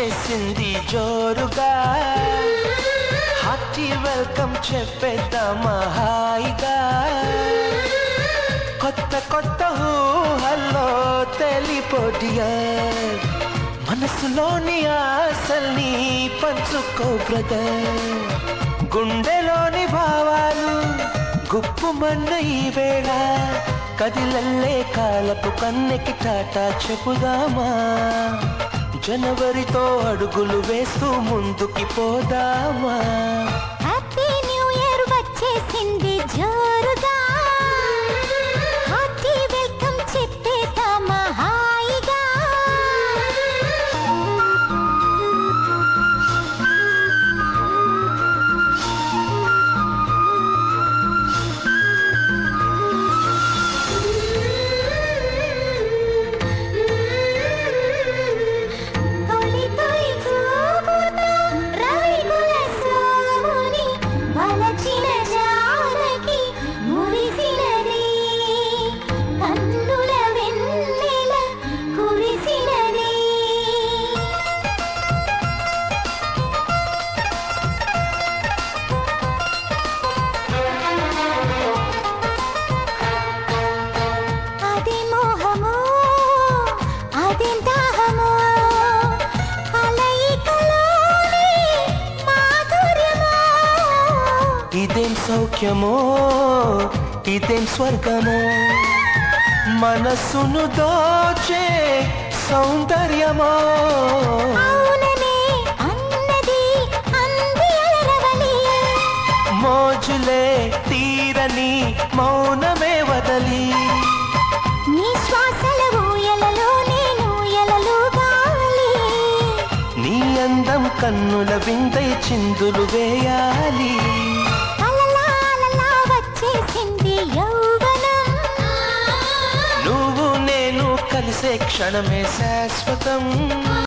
వచ్చేసింది జోరుగా hearty welcome చెప్పేద్దామా హాయిగా కొత్త కొత్త ఊహల్లో తెలిపోడియా మనసులోని ఆశల్ని పంచుకో బ్రదర్ గుండెలోని భావాలు గుప్పుమన్న ఈ వేళ కదిలల్లే కాలపు కన్నెకి టాటా చెప్పుదామా జనవరితో అడుగులు వేస్తూ ముందుకి పోదామా హ్యాపీ న్యూ ఇయర్ వచ్చేసింది జోరుగా హార్టీ వెల్కమ్ చెప్పేద్దామా హాయిగా ఇదేం సౌఖ్యమో ఇదేం స్వర్గమో మనసును దోచే సౌందర్యమో మోజులే తీరని మౌనమే వదలి నీ శ్వాసల ఊయలలో నేను ఎలలుగాలి నీ అందం కన్నుల విందై చిందులు వేయాలి వచ్చేసింది యౌవనం నువ్వు నేను కలిసే క్షణమే శాశ్వతం